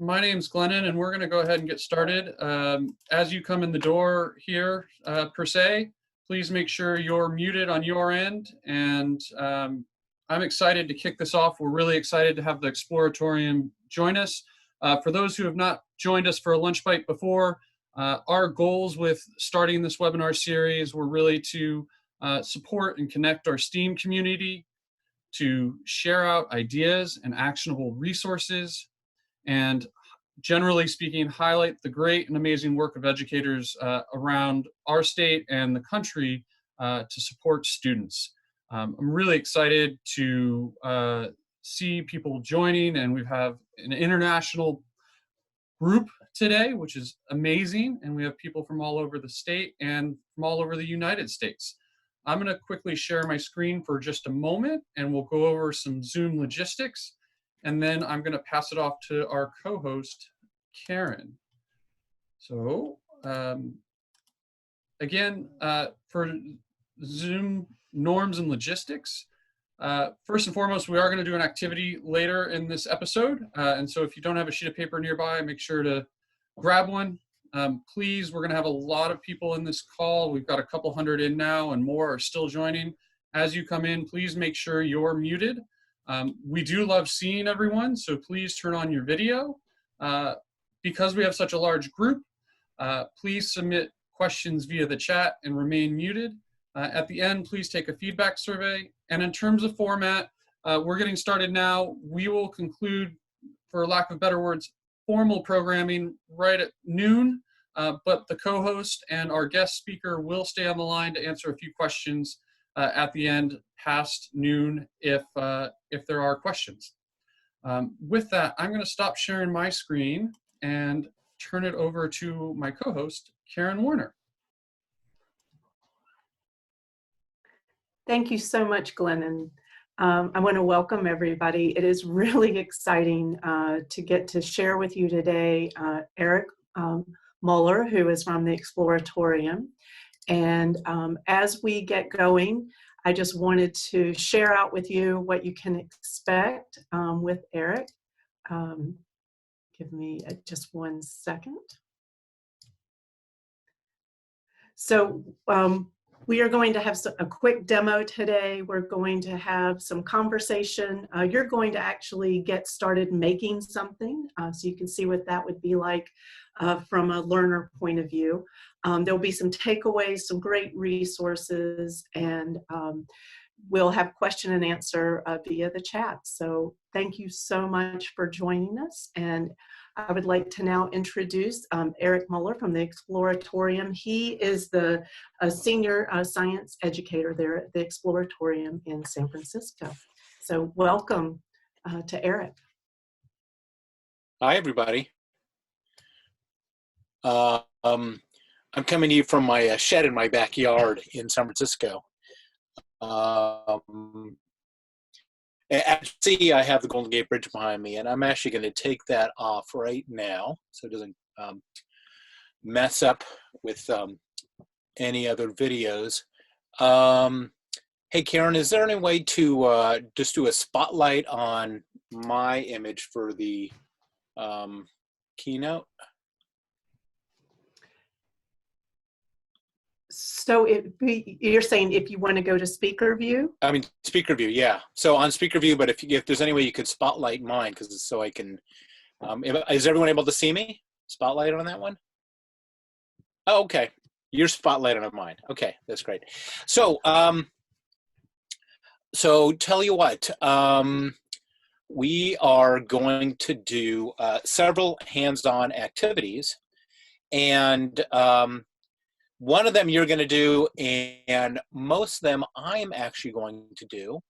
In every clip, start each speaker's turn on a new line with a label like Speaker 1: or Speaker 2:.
Speaker 1: My name's Glennon, and we're going to go ahead and get started. As you come in the door here, per se, please make sure you're muted on your end. And I'm excited to kick this off. We're really excited to have the Exploratorium join us. For those who have not joined us for a lunch bite before, our goals with starting this webinar series were really to support and connect our STEAM community, to share out ideas and actionable resources, and generally speaking, highlight the great and amazing work of educators around our state and the country to support students. I'm really excited to see people joining, and we have an international group today, which is amazing, and we have people from all over the state and from all over the United States. I'm going to quickly share my screen for just a moment, and we'll go over some Zoom logistics. And then I'm going to pass it off to our co-host, Karen. So again, for Zoom norms and logistics, first and foremost, we are going to do an activity later in this episode. And so if you don't have a sheet of paper nearby, make sure to grab one. Please, we're going to have a lot of people in this call. We've got a couple hundred in now, and more are still joining. As you come in, please make sure you're muted. We do love seeing everyone, so please turn on your video. Because we have such a large group, please submit questions via the chat and remain muted. At the end, please take a feedback survey. And in terms of format, we're getting started now. We will conclude, for lack of better words, formal programming right at noon, but the co-host and our guest speaker will stay on the line to answer a few questions at the end past noon if there are questions. With that, I'm going to stop sharing my screen and turn it over to my co-host, Karen Warner.
Speaker 2: Thank you so much, Glennon. I want to welcome everybody. It is really exciting to get to share with you today Eric Muller, who is from the Exploratorium. And as we get going, I just wanted to share out with you what you can expect with Eric. Give me just 1 second. So we are going to have a quick demo today. We're going to have some conversation. You're going to actually get started making something, so you can see what that would be like from a learner point of view. There'll be some takeaways, some great resources, and we'll have question and answer via the chat. So thank you so much for joining us. And I would like to now introduce Eric Muller from the Exploratorium. He is the senior science educator there at the Exploratorium in San Francisco. So welcome to Eric.
Speaker 3: Hi, everybody. I'm coming to you from my shed in my backyard in San Francisco. As you see, I have the Golden Gate Bridge behind me, and I'm actually going to take that off right now so it doesn't mess up with any other videos. Hey, Karen, is there any way to just do a spotlight on my image for the keynote?
Speaker 2: So you're saying if you want to go to speaker view?
Speaker 3: I mean, speaker view, yeah. So on speaker view, but if there's any way you could spotlight mine, because so I can, is everyone able to see me? Spotlight on that one? Oh, okay. You're spotlighting on mine. Okay, that's great. So, so tell you what, we are going to do several hands-on activities, and one of them you're going to do, and most of them I'm actually going to do.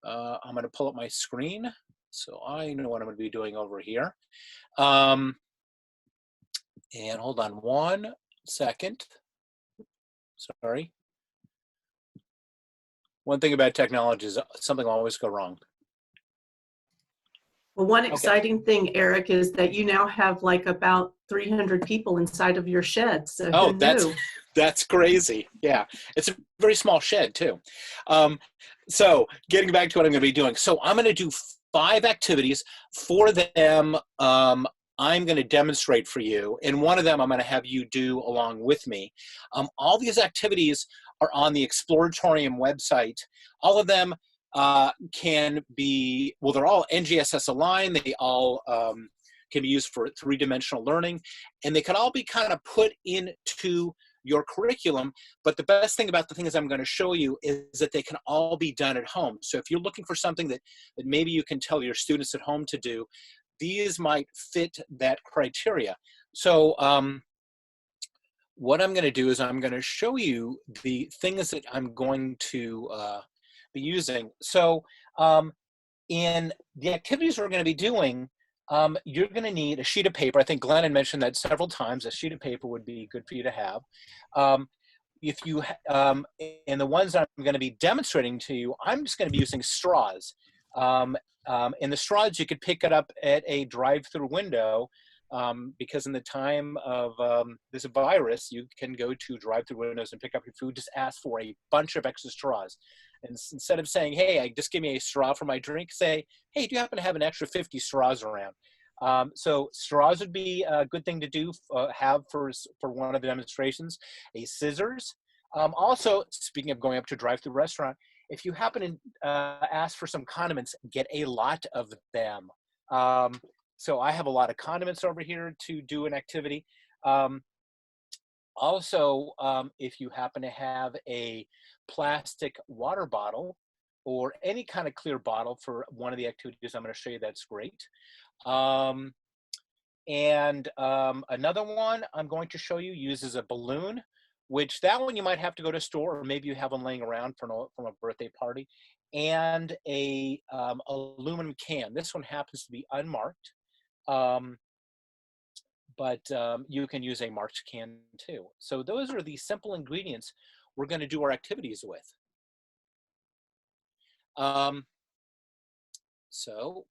Speaker 3: I'm going to pull up my screen so I know what I'm going to be doing over here. And hold on 1 second. Sorry. One thing about technology is something will always go wrong.
Speaker 2: Well, one exciting thing, Eric, is that you now have like about 300 people inside of your shed. So
Speaker 3: oh,
Speaker 2: who knew?
Speaker 3: That's crazy. Yeah, it's a very small shed too. So getting back to what I'm going to be doing. So I'm going to do 5 activities. 4 of them I'm going to demonstrate for you, and one of them I'm going to have you do along with me. All these activities are on the Exploratorium website. All of them can be, well, they're all NGSS aligned. They all can be used for three-dimensional learning, and they can all be kind of put into your curriculum. But the best thing about the things I'm going to show you is that they can all be done at home. So if you're looking for something that maybe you can tell your students at home to do, these might fit that criteria. So what I'm going to do is I'm going to show you the things that I'm going to be using. So in the activities we're going to be doing, you're going to need a sheet of paper. I think Glenn had mentioned that several times. A sheet of paper would be good for you to have. If you, and the ones I'm going to be demonstrating to you, I'm just going to be using straws. And the straws, you could pick it up at a drive-through window, because in the time of this virus, you can go to drive-through windows and pick up your food. Just ask for a bunch of extra straws. And instead of saying, hey, just give me a straw for my drink, say, hey, do you happen to have an extra 50 straws around? So straws would be a good thing to do, have for one of the demonstrations. A scissors. Also, speaking of going up to a drive-through restaurant, if you happen to ask for some condiments, get a lot of them. So I have a lot of condiments over here to do an activity. Also, if you happen to have a plastic water bottle or any kind of clear bottle for one of the activities I'm going to show you, that's great. Another one I'm going to show you uses a balloon, which that one you might have to go to a store, or maybe you have one laying around from a birthday party, and a aluminum can. This one happens to be unmarked, but you can use a marked can too. So those are the simple ingredients we're going to do our activities with. So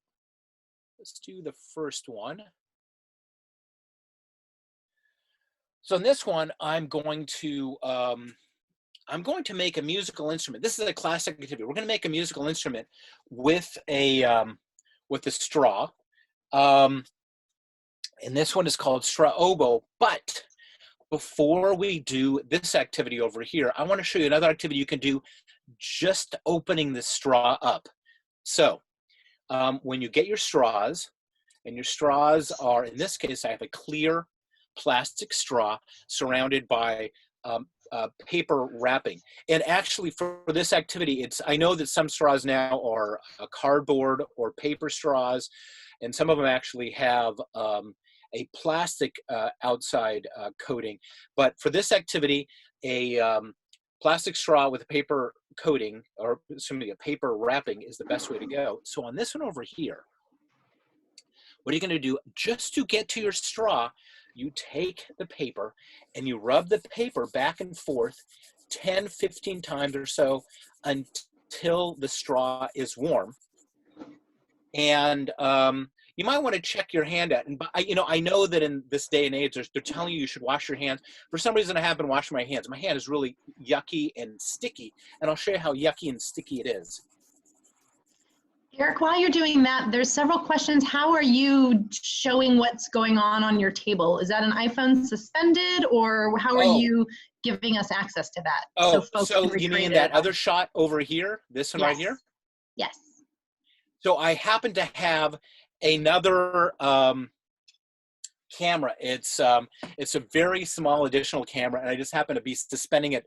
Speaker 3: let's do the first one. So in this one, I'm going to make a musical instrument. This is a classic activity. We're going to make a musical instrument with a straw. And this one is called straw oboe. But before we do this activity over here, I want to show you another activity you can do just opening the straw up. So when you get your straws, and your straws are, in this case, I have a clear plastic straw surrounded by paper wrapping. And actually for this activity, I know that some straws now are cardboard or paper straws, and some of them actually have a plastic outside coating. But for this activity, a plastic straw with a paper coating, or a paper wrapping, is the best way to go. So on this one over here, what are you going to do? Just to get to your straw, you take the paper and you rub the paper back and forth 10, 15 times or so until the straw is warm. And you might want to check your hand out. And I know that in this day and age, they're telling you should wash your hands. For some reason, I have been washing my hands. My hand is really yucky and sticky, and I'll show you how yucky and sticky it is.
Speaker 4: Eric, while you're doing that, there's several questions. How are you showing what's going on your table? Is that an iPhone suspended, or how are you giving us access to that?
Speaker 3: Oh, so you mean that other shot over here? This one right here?
Speaker 4: Yes.
Speaker 3: So I happen to have another camera. It's a very small additional camera, and I just happen to be suspending it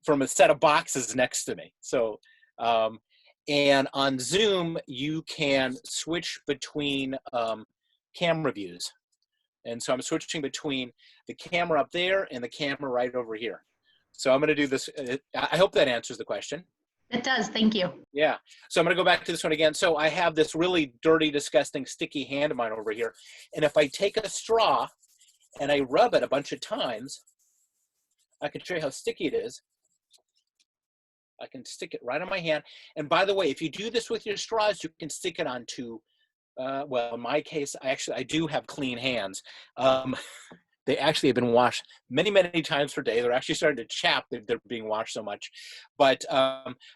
Speaker 3: from a set of boxes next to me. So, and on Zoom, you can switch between camera views. And so I'm switching between the camera up there and the camera right over here. So I'm going to do this. I hope that answers the question.
Speaker 4: It does. Thank you.
Speaker 3: Yeah. So I'm going to go back to this one again. So I have this really dirty, disgusting, sticky hand of mine over here. And if I take a straw and I rub it a bunch of times, I can show you how sticky it is. I can stick it right on my hand. And by the way, if you do this with your straws, you can stick it onto, well, in my case, I do have clean hands. They actually have been washed many, many times per day. They're actually starting to chap. They're being washed so much. But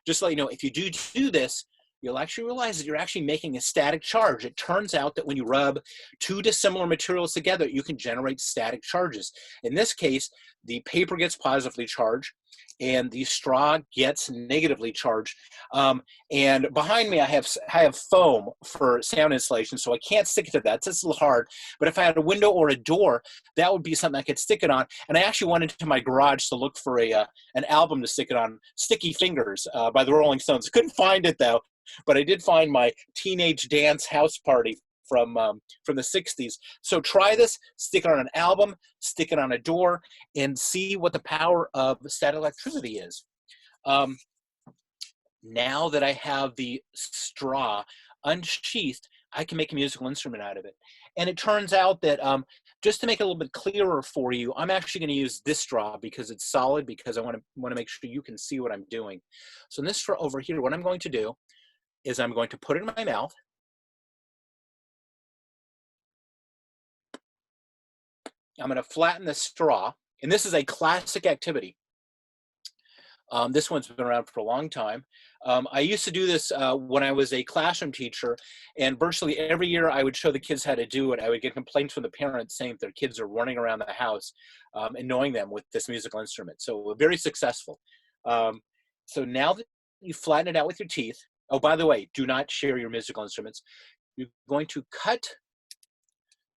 Speaker 3: just to let you know, if you do this, you'll actually realize that you're actually making a static charge. It turns out that when you rub two dissimilar materials together, you can generate static charges. In this case, the paper gets positively charged and the straw gets negatively charged. And behind me, I have foam for sound insulation, so I can't stick it to that. It's just a little hard. But if I had a window or a door, that would be something I could stick it on. And I actually went into my garage to look for an album to stick it on, Sticky Fingers by the Rolling Stones. Couldn't find it, though. But I did find my teenage dance house party from the 60s. So try this, stick it on an album, stick it on a door, and see what the power of static electricity is. Now that I have the straw unsheathed, I can make a musical instrument out of it. And it turns out that just to make it a little bit clearer for you, I'm actually going to use this straw because it's solid, because I want to make sure you can see what I'm doing. So in this straw over here, what I'm going to do is I'm going to put it in my mouth. I'm going to flatten the straw, and this is a classic activity. This one's been around for a long time. I used to do this when I was a classroom teacher, and virtually every year I would show the kids how to do it. I would get complaints from the parents saying their kids are running around the house, annoying them with this musical instrument. So very successful. So now that you flatten it out with your teeth, oh, by the way, do not share your musical instruments. You're going to cut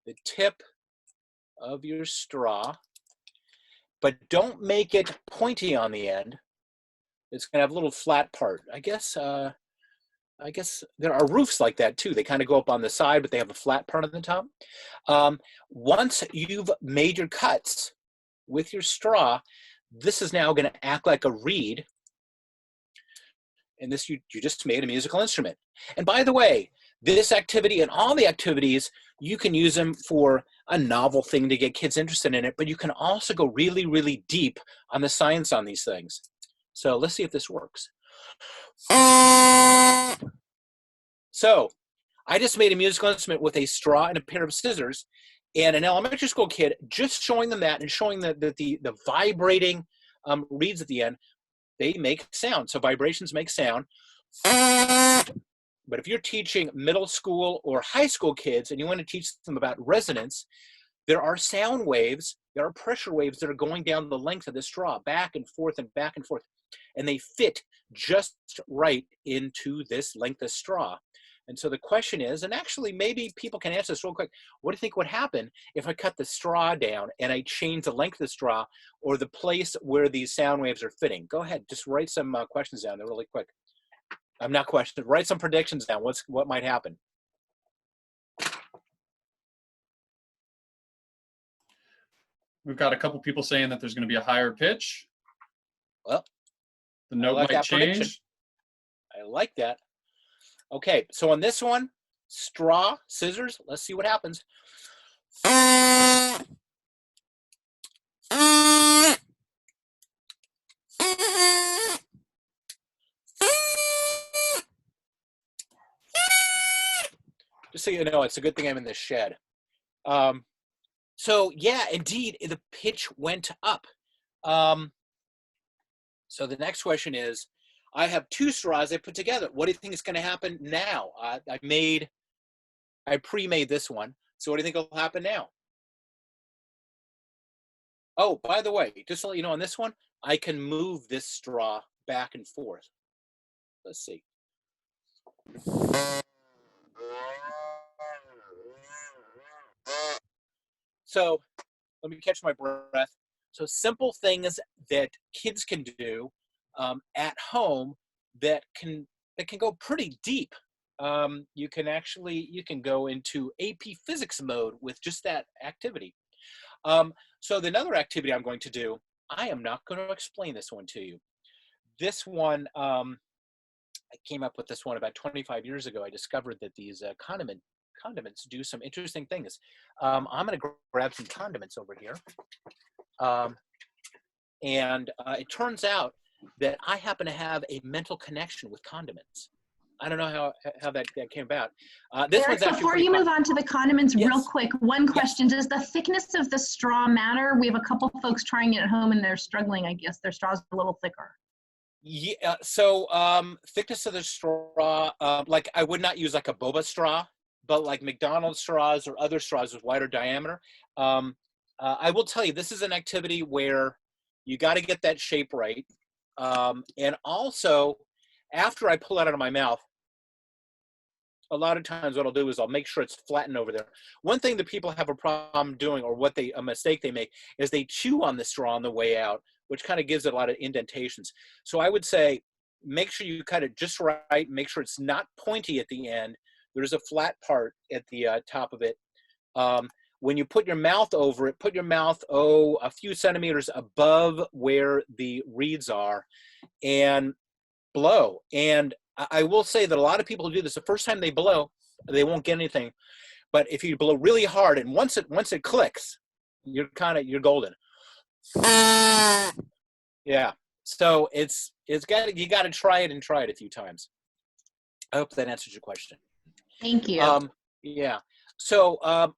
Speaker 3: the tip of your straw, but don't make it pointy on the end. It's going to have a little flat part. I guess there are roofs like that too. They kind of go up on the side, but they have a flat part on the top. Once you've made your cuts with your straw, this is now going to act like a reed. And this, you just made a musical instrument. And by the way, this activity and all the activities, you can use them for a novel thing to get kids interested in it, but you can also go really, really deep on the science on these things. So let's see if this works. So I just made a musical instrument with a straw and a pair of scissors, and an elementary school kid, just showing them that and showing the vibrating reeds at the end, they make sound. So vibrations make sound. But if you're teaching middle school or high school kids and you want to teach them about resonance, there are sound waves, there are pressure waves that are going down the length of the straw, back and forth and back and forth. And they fit just right into this length of straw. And so the question is, and actually maybe people can answer this real quick, what do you think would happen if I cut the straw down and I change the length of the straw or the place where these sound waves are fitting? Go ahead, just write some questions down there really quick. I'm not questioning, write some predictions down. What might happen?
Speaker 1: We've got a couple people saying that there's going to be a higher pitch.
Speaker 3: Well,
Speaker 1: the note might change.
Speaker 3: I like that. Okay, so on this one, straw, scissors, let's see what happens. Just so you know, it's a good thing I'm in this shed. So yeah, indeed, the pitch went up. So the next question is, I have two straws I put together. What do you think is going to happen now? I pre-made this one. So what do you think will happen now? Oh, by the way, just to let you know on this one, I can move this straw back and forth. Let's see. So let me catch my breath. So simple things that kids can do at home that can go pretty deep. You can go into AP Physics mode with just that activity. So another activity I'm going to do, I am not going to explain this one to you. This one, I came up with this one about 25 years ago. I discovered that these condiments do some interesting things. I'm going to grab some condiments over here. And it turns out that I happen to have a mental connection with condiments. I don't know how that came about. This
Speaker 4: Eric,
Speaker 3: one's
Speaker 4: before you move on to the condiments,
Speaker 3: yes.
Speaker 4: Real quick, one question. Yes. Does the thickness of the straw matter? We have a couple folks trying it at home and they're struggling, I guess. Their straw's a little thicker.
Speaker 3: Yeah, so thickness of the straw, like I would not use like a boba straw, but like McDonald's straws or other straws with wider diameter. I will tell you, this is an activity where you got to get that shape right. And also, after I pull it out of my mouth, a lot of times what I'll do is I'll make sure it's flattened over there. One thing that people have a problem doing, or a mistake they make, is they chew on the straw on the way out, which kind of gives it a lot of indentations. So I would say, make sure you cut it just right, make sure it's not pointy at the end. There's a flat part at the top of it. When you put your mouth over it, put your mouth, a few centimeters above where the reeds are, and blow. And I will say that a lot of people who do this, the first time they blow, they won't get anything. But if you blow really hard, and once it clicks, you're golden. Yeah. So you got to try it a few times. I hope that answers your question.
Speaker 4: Thank you.
Speaker 3: Yeah. So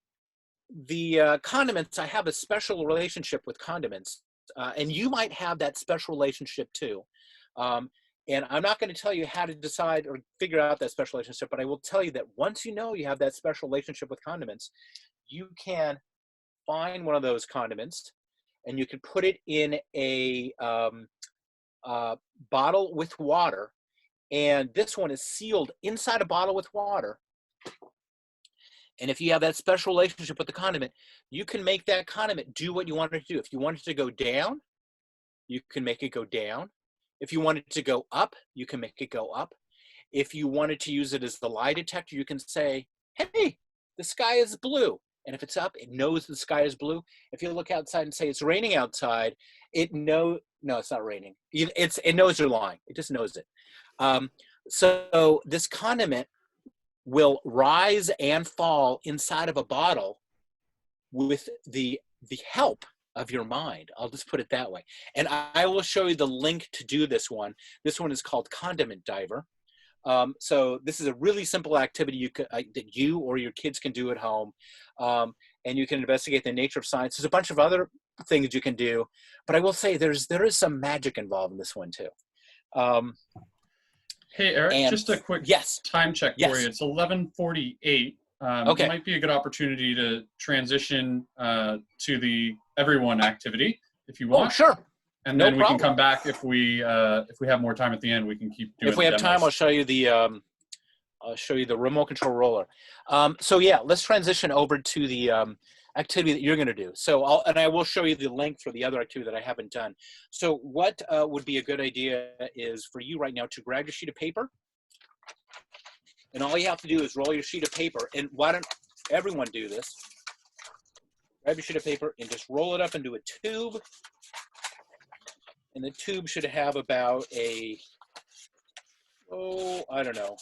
Speaker 3: the condiments, I have a special relationship with condiments, and you might have that special relationship too. And I'm not going to tell you how to decide or figure out that special relationship, but I will tell you that once you know you have that special relationship with condiments, you can find one of those condiments and you can put it in a bottle with water. And this one is sealed inside a bottle with water. And if you have that special relationship with the condiment, you can make that condiment do what you want it to do. If you want it to go down, you can make it go down. If you want it to go up, you can make it go up. If you wanted to use it as the lie detector, you can say, hey, the sky is blue. And if it's up, it knows the sky is blue. If you look outside and say it's raining outside, no, it's not raining. It knows you're lying. It just knows it. So this condiment will rise and fall inside of a bottle with the help of your mind. I'll just put it that way. And I will show you the link to do this one. This one is called Condiment Diver. So this is a really simple activity that you or your kids can do at home. And you can investigate the nature of science. There's a bunch of other things you can do, but I will say there is some magic involved in this one too.
Speaker 1: Hey, Eric, just a quick time check for you. It's 11:48.
Speaker 3: Okay.
Speaker 1: It might be a good opportunity to transition to the everyone activity if you want.
Speaker 3: Oh, sure.
Speaker 1: And then we can come back if we have more time at the end. We can keep doing.
Speaker 3: If we have time, I'll show you the remote control roller. So yeah, let's transition over to the activity that you're going to do. So I will show you the link for the other activity that I haven't done. So what would be a good idea is for you right now to grab your sheet of paper, and all you have to do is roll your sheet of paper. And why don't everyone do this? Grab your sheet of paper and just roll it up into a tube. And the tube should have about I don't know,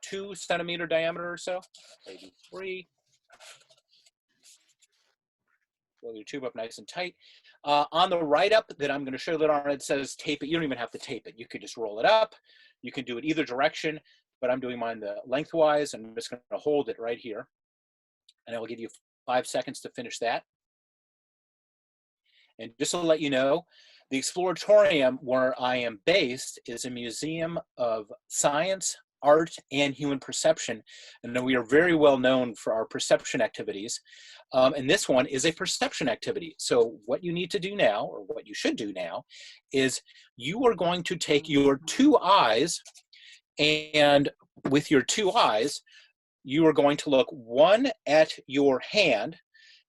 Speaker 3: 2 centimeter diameter or so, maybe 3. Roll your tube up nice and tight. On the write-up that I'm going to show that on, it says tape it. You don't even have to tape it. You could just roll it up. You can do it either direction, but I'm doing mine the lengthwise. I'm just going to hold it right here. And I will give you 5 seconds to finish that. And just to let you know, the Exploratorium, where I am based, is a museum of science, art, and human perception. And we are very well known for our perception activities. And this one is a perception activity. So what you need to do now, or what you should do now, is you are going to take your 2 eyes, and with your 2 eyes, you are going to look one at your hand,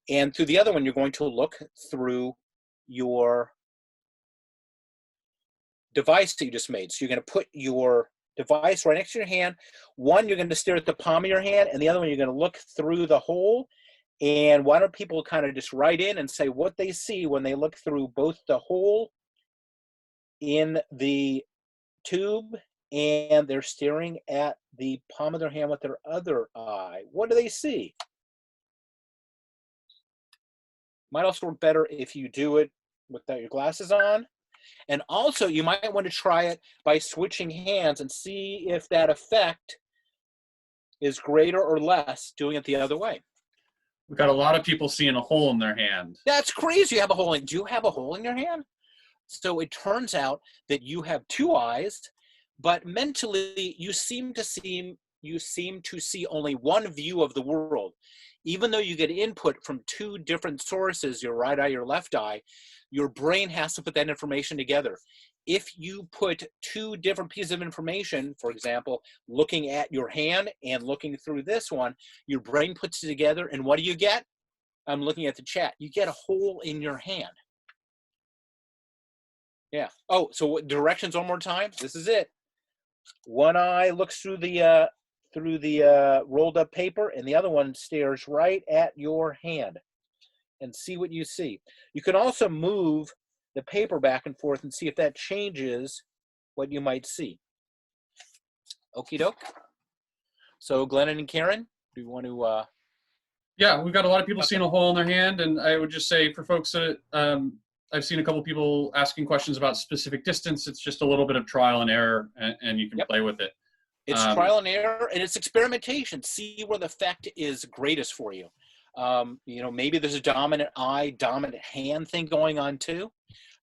Speaker 3: and through the other one, you're going to look through your device that you just made. So you're going to put your device right next to your hand. One, you're going to stare at the palm of your hand, and the other one, you're going to look through the hole. And why don't people kind of just write in and say what they see when they look through both the hole in the tube and they're staring at the palm of their hand with their other eye. What do they see? Might also work better if you do it without your glasses on. And also, you might want to try it by switching hands and see if that effect is greater or less doing it the other way.
Speaker 1: We've got a lot of people seeing a hole in their hand.
Speaker 3: That's crazy. You have a hole in. Do you have a hole in your hand? So it turns out that you have two eyes, but mentally you seem to see only one view of the world. Even though you get input from two different sources, your right eye, your left eye, your brain has to put that information together. If you put two different pieces of information, for example, looking at your hand and looking through this one, your brain puts it together, and what do you get? I'm looking at the chat. You get a hole in your hand. Yeah. Oh, so what directions one more time? This is it. One eye looks through the rolled up paper, and the other one stares right at your hand and see what you see. You can also move the paper back and forth and see if that changes what you might see. Okie doke. So Glennon and Karen, do you want to?
Speaker 1: Yeah, we've got a lot of people seeing a hole in their hand, and I would just say for folks that I've seen a couple people asking questions about specific distance. It's just a little bit of trial and error, and you can play with it.
Speaker 3: It's trial and error, and it's experimentation. See where the effect is greatest for you. You know, maybe there's a dominant eye, dominant hand thing going on too.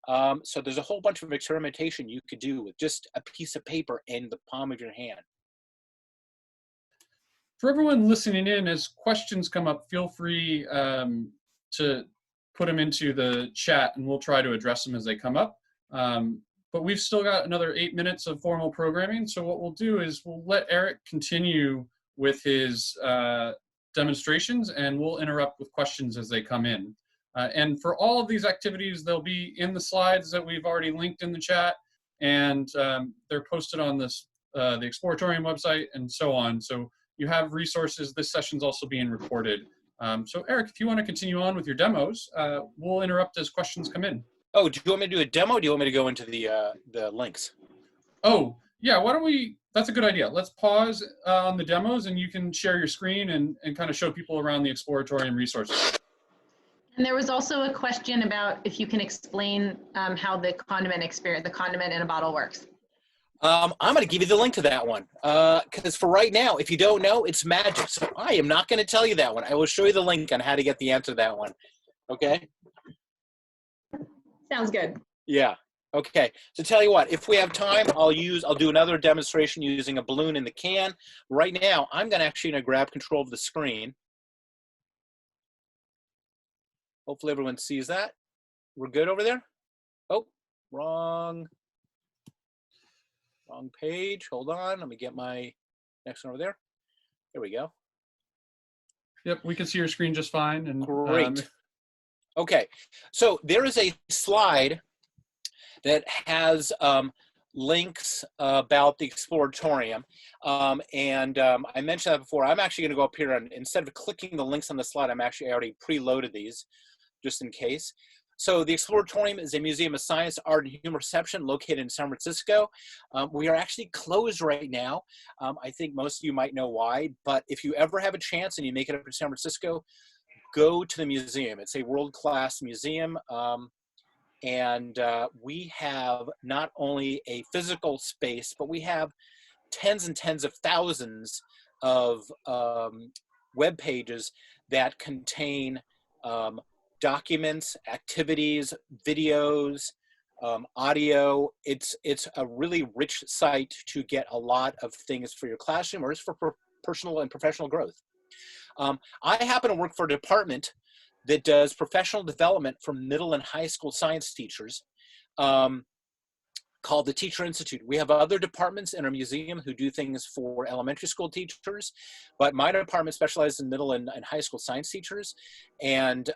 Speaker 3: So there's a whole bunch of experimentation you could do with just a piece of paper in the palm of your hand.
Speaker 1: For everyone listening in, as questions come up, feel free to put them into the chat, and we'll try to address them as they come up. But we've still got another 8 minutes of formal programming. So what we'll do is we'll let Eric continue with his demonstrations, and we'll interrupt with questions as they come in. And for all of these activities, they'll be in the slides that we've already linked in the chat, and they're posted on this the Exploratorium website and so on. So you have resources. This session's also being recorded. So Eric, if you want to continue on with your demos, we'll interrupt as questions come in.
Speaker 3: Oh, do you want me to do a demo? Or do you want me to go into the links?
Speaker 1: Oh, yeah, why don't we, that's a good idea. Let's pause on the demos, and you can share your screen and kind of show people around the Exploratorium resources.
Speaker 4: And there was also a question about if you can explain how the condiment in a bottle works.
Speaker 3: I'm going to give you the link to that one, because for right now, if you don't know, it's magic. So I am not going to tell you that one. I will show you the link on how to get the answer to that one. Okay?
Speaker 4: Sounds good.
Speaker 3: Yeah. Okay. So tell you what, if we have time, I'll do another demonstration using a balloon in the can. Right now, I'm actually going to grab control of the screen. Hopefully everyone sees that. We're good over there? Oh, wrong page. Hold on. Let me get my next one over there. There we go.
Speaker 1: Yep, we can see your screen just fine. And
Speaker 3: great. Okay, so there is a slide that has links about the Exploratorium. I mentioned that before. I'm actually going to go up here, and instead of clicking the links on the slide, I already preloaded these just in case. So the Exploratorium is a museum of science, art, and human perception located in San Francisco. We are actually closed right now. I think most of you might know why, but if you ever have a chance and you make it up to San Francisco, go to the museum. It's a world-class museum. We have not only a physical space, but we have tens and tens of thousands of web pages that contain documents, activities, videos, audio. It's a really rich site to get a lot of things for your classroom or just for personal and professional growth. I happen to work for a department that does professional development for middle and high school science teachers called the Teacher Institute. We have other departments in our museum who do things for elementary school teachers, but my department specializes in middle and high school science teachers. And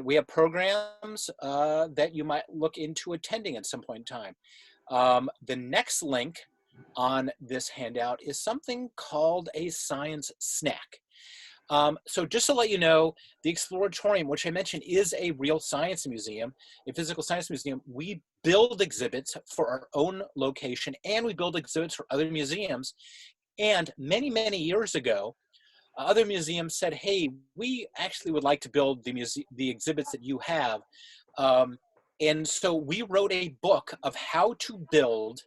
Speaker 3: we have programs that you might look into attending at some point in time. The next link on this handout is something called a science snack. So just to let you know, the Exploratorium, which I mentioned, is a real science museum, a physical science museum. We build exhibits for our own location, and we build exhibits for other museums. And many, many years ago, other museums said, hey, we actually would like to build the exhibits that you have. And so we wrote a book of how to build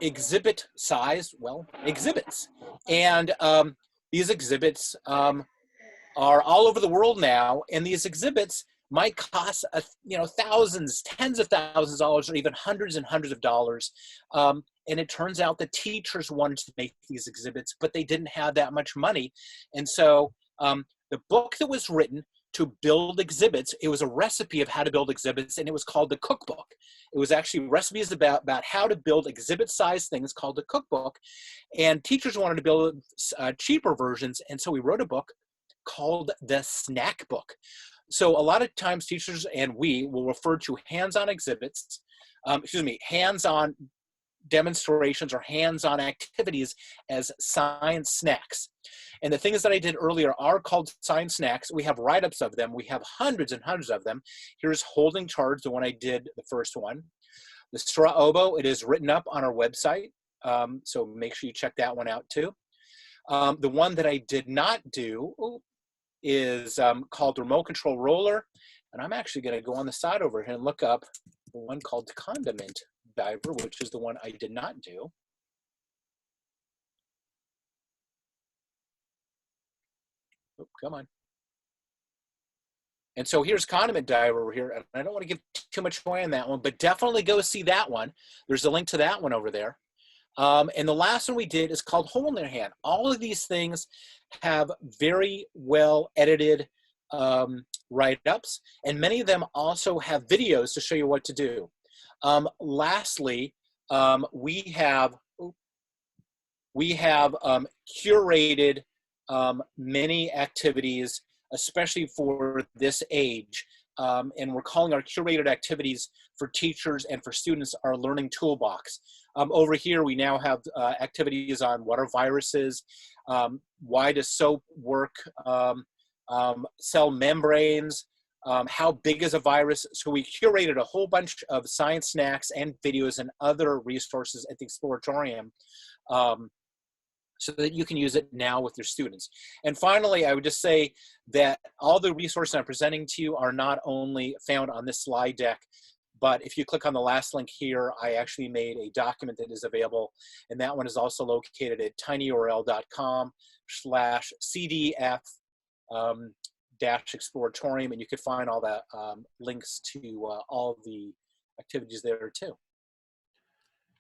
Speaker 3: exhibit size, exhibits. And these exhibits are all over the world now. And these exhibits might cost thousands, tens of thousands of dollars, or even hundreds and hundreds of dollars. And it turns out the teachers wanted to make these exhibits, but they didn't have that much money. And so the book that was written to build exhibits, it was a recipe of how to build exhibits, and it was called the cookbook. It was actually recipes about how to build exhibit-sized things, called the cookbook. And teachers wanted to build cheaper versions, and so we wrote a book called the snack book. So a lot of times teachers and we will refer to hands-on exhibits, hands-on demonstrations or hands-on activities as science snacks. And the things that I did earlier are called science snacks. We have write-ups of them. We have hundreds and hundreds of them. Here's holding charge, the one I did, the first one. The straw oboe, it is written up on our website. So make sure you check that one out too. The one that I did not do is called remote control roller. And I'm actually going to go on the side over here and look up the one called condiment diver, which is the one I did not do. Oh, come on. And so here's condiment diver over here. And I don't want to give too much away on that one, but definitely go see that one. There's a link to that one over there. And the last one we did is called Hole in Their Hand. All of these things have very well edited write-ups, and many of them also have videos to show you what to do. Lastly, we have curated many activities, especially for this age, and we're calling our curated activities for teachers and for students our learning toolbox. Over here, we now have activities on what are viruses, why does soap work, cell membranes, how big is a virus. So we curated a whole bunch of science snacks and videos and other resources at the Exploratorium so that you can use it now with your students. And finally, I would just say that all the resources I'm presenting to you are not only found on this slide deck, but if you click on the last link here, I actually made a document that is available, and that one is also located at tinyurl.com/CDF-Exploratorium, and you could find all that links to all the activities there too.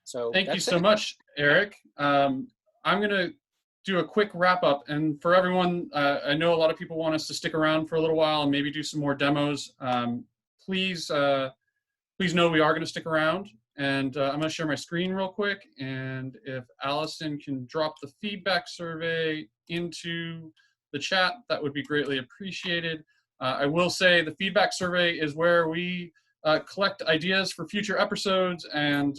Speaker 3: So
Speaker 1: thank you so much, Eric. I'm going to do a quick wrap up, and for everyone, I know a lot of people want us to stick around for a little while and maybe do some more demos. Please know we are going to stick around, and I'm going to share my screen real quick, and if Allison can drop the feedback survey into the chat, that would be greatly appreciated. I will say the feedback survey is where we collect ideas for future episodes, and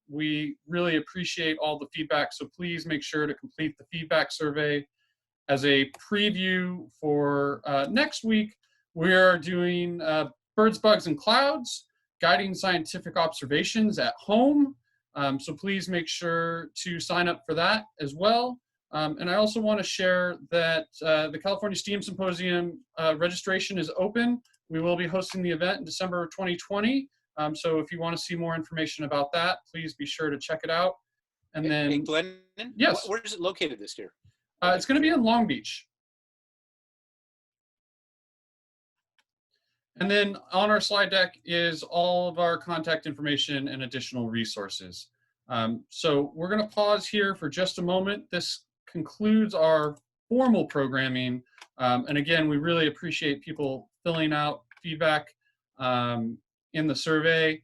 Speaker 1: we really appreciate all the feedback, so please make sure to complete the feedback survey. As a preview for next week, we're doing birds, bugs, and clouds, guiding scientific observations at home. So please make sure to sign up for that as well. And I also want to share that the California STEAM Symposium registration is open. We will be hosting the event in December of 2020. So if you want to see more information about that, please be sure to check it out. And then,
Speaker 3: hey, Glenn,
Speaker 1: yes,
Speaker 3: where is it located this year?
Speaker 1: It's going to be in Long Beach. And then on our slide deck is all of our contact information and additional resources. So we're going to pause here for just a moment. This concludes our formal programming. And again, we really appreciate people filling out feedback in the survey.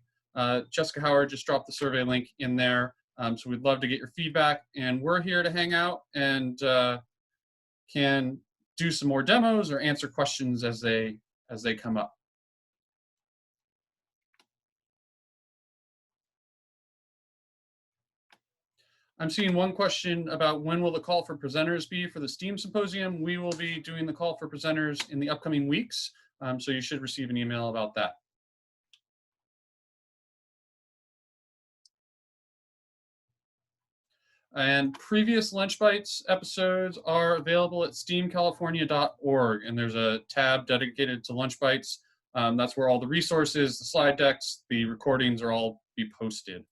Speaker 1: Jessica Howard just dropped the survey link in there. So we'd love to get your feedback. And we're here to hang out and can do some more demos or answer questions as they come up. I'm seeing one question about when will the call for presenters be for the STEAM Symposium. We will be doing the call for presenters in the upcoming weeks, so you should receive an email about that. And previous Lunch Bites episodes are available at steamcalifornia.org, and there's a tab dedicated to Lunch Bites. That's where all the resources, the slide decks, the recordings are all be posted.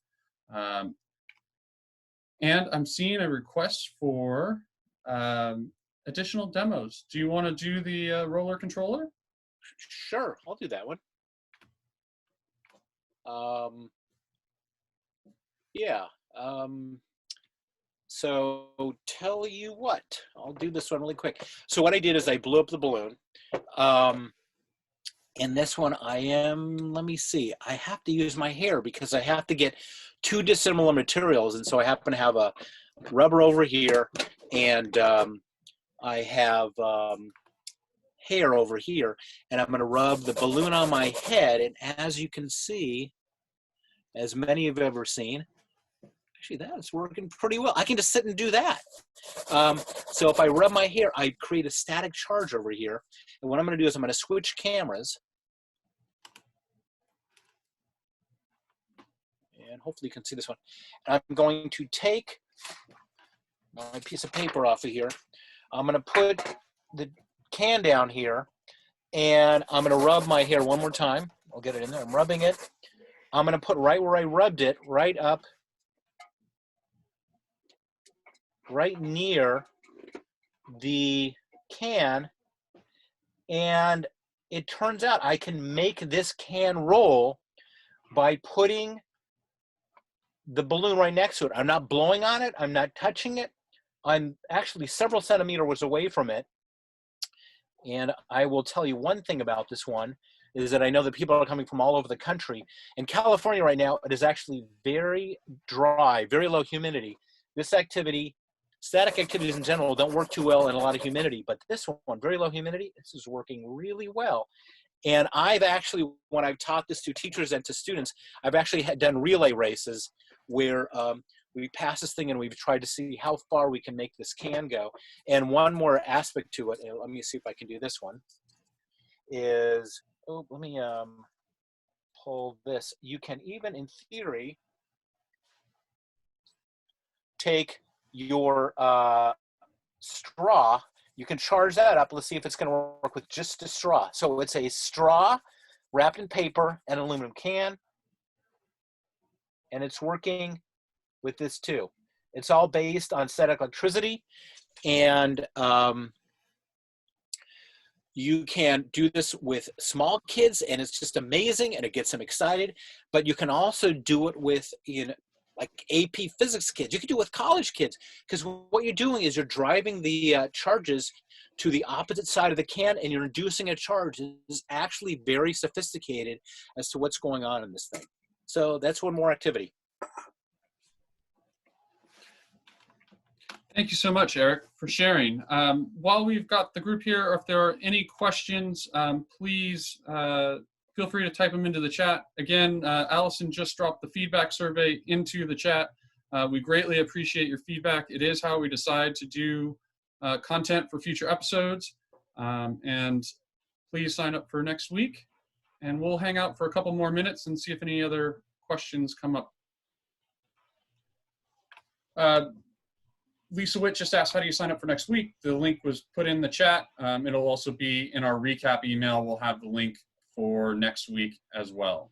Speaker 1: And I'm seeing a request for additional demos. Do you want to do the roller controller?
Speaker 3: Sure, I'll do that one. Yeah. So tell you what, I'll do this one really quick. So what I did is I blew up the balloon. And this one let me see, I have to use my hair because I have to get two dissimilar materials. And so I happen to have a rubber over here, and I have hair over here, and I'm going to rub the balloon on my head. And as you can see, as many have ever seen, actually that's working pretty well. I can just sit and do that. So if I rub my hair, I create a static charge over here. And what I'm going to do is I'm going to switch cameras. And hopefully you can see this one. And I'm going to take my piece of paper off of here. I'm going to put the can down here, and I'm going to rub my hair one more time. I'll get it in there. I'm rubbing it. I'm going to put right where I rubbed it, right up, right near the can. And it turns out I can make this can roll by putting the balloon right next to it. I'm not blowing on it. I'm not touching it. I'm actually several centimeters away from it. And I will tell you one thing about this one is that I know that people are coming from all over the country. In California right now, it is actually very dry, very low humidity. This activity, static activities in general, don't work too well in a lot of humidity, but this one, very low humidity, this is working really well. And I've actually, when I've taught this to teachers and to students, I've actually done relay races where we pass this thing and we've tried to see how far we can make this can go. And one more aspect to it, and let me see if I can do this one, is, oh, let me pull this. You can even, in theory, take your straw. You can charge that up. Let's see if it's going to work with just a straw. So it's a straw wrapped in paper and an aluminum can. And it's working with this too. It's all based on static electricity. And you can do this with small kids, and it's just amazing, and it gets them excited. But you can also do it with, like AP physics kids. You can do it with college kids, because what you're doing is you're driving the charges to the opposite side of the can, and you're inducing a charge. It's actually very sophisticated as to what's going on in this thing. So that's one more activity.
Speaker 1: Thank you so much, Eric, for sharing. While we've got the group here, or if there are any questions, please feel free to type them into the chat. Again, Allison just dropped the feedback survey into the chat. We greatly appreciate your feedback. It is how we decide to do content for future episodes. And please sign up for next week. And we'll hang out for a couple more minutes and see if any other questions come up. Lisa Witt just asked, how do you sign up for next week? The link was put in the chat. It'll also be in our recap email. We'll have the link for next week as well.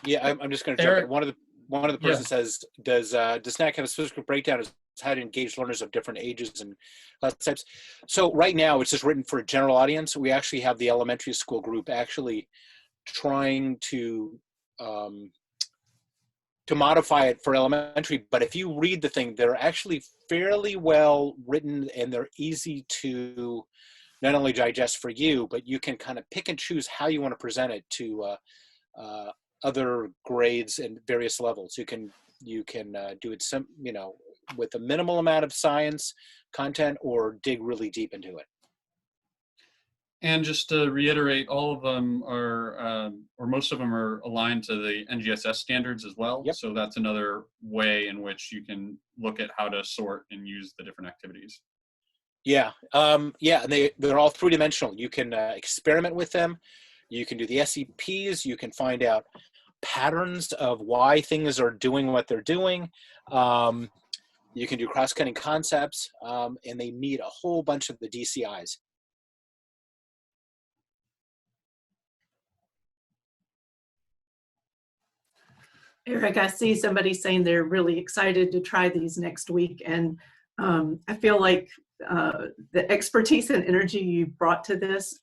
Speaker 3: Yeah, I'm just going to jump in. One of the person says, does SNAC have a specific breakdown as how to engage learners of different ages and class types? So right now it's just written for a general audience. We actually have the elementary school group actually trying to modify it for elementary. But if you read the thing, they're actually fairly well written, and they're easy to not only digest for you, but you can kind of pick and choose how you want to present it to other grades and various levels. You can do it with a minimal amount of science content, or dig really deep into it.
Speaker 1: And just to reiterate, all of them are, or most of them are aligned to the NGSS standards as well.
Speaker 3: Yep.
Speaker 1: So that's another way in which you can look at how to sort and use the different activities.
Speaker 3: Yeah, yeah, and they're all three-dimensional. You can experiment with them. You can do the SEPs. You can find out patterns of why things are doing what they're doing. You can do cross-cutting concepts, and they meet a whole bunch of the DCIs.
Speaker 2: Eric, I see somebody saying they're really excited to try these next week. And I feel like the expertise and energy you brought to this,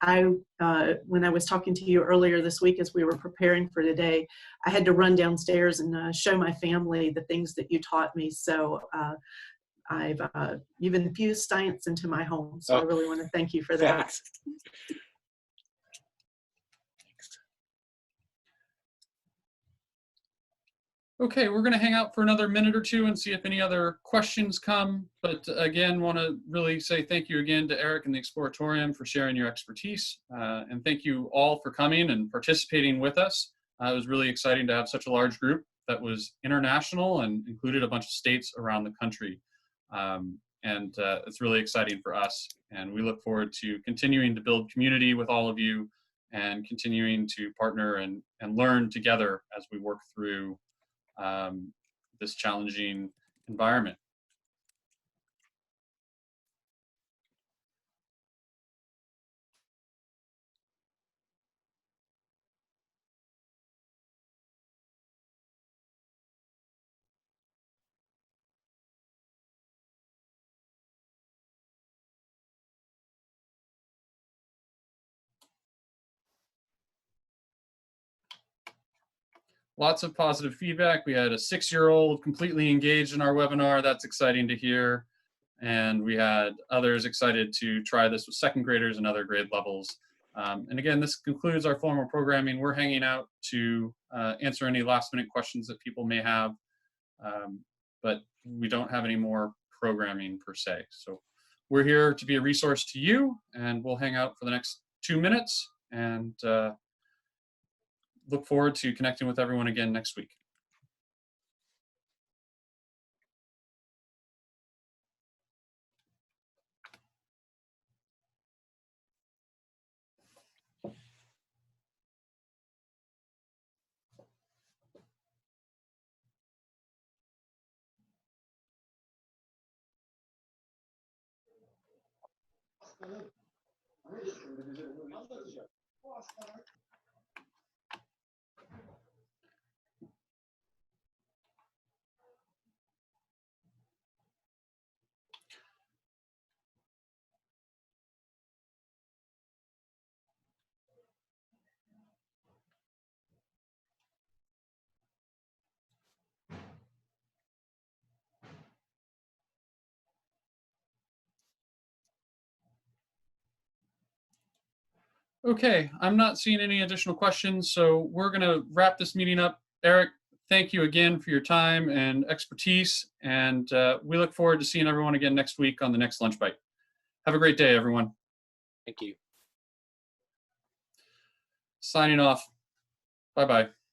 Speaker 2: when I was talking to you earlier this week as we were preparing for today, I had to run downstairs and show my family the things that you taught me. So you've infused science into my home. So I really want to thank you for that.
Speaker 3: Thanks.
Speaker 1: Okay, we're going to hang out for another minute or two and see if any other questions come. But again, want to really say thank you again to Eric and the Exploratorium for sharing your expertise. And thank you all for coming and participating with us. It was really exciting to have such a large group that was international and included a bunch of states around the country. It's really exciting for us. And we look forward to continuing to build community with all of you and continuing to partner and learn together as we work through this challenging environment. Lots of positive feedback. We had a 6-year-old completely engaged in our webinar. That's exciting to hear. And we had others excited to try this with second graders and other grade levels. And again, this concludes our formal programming. We're hanging out to answer any last-minute questions that people may have, but we don't have any more programming per se. So we're here to be a resource to you, and we'll hang out for the next 2 minutes and look forward to connecting with everyone again next week. Okay, I'm not seeing any additional questions, so we're going to wrap this meeting up. Eric, thank you again for your time and expertise, and we look forward to seeing everyone again next week on the next Lunch Bite. Have a great day, everyone.
Speaker 3: Thank you.
Speaker 1: Signing off. Bye-bye.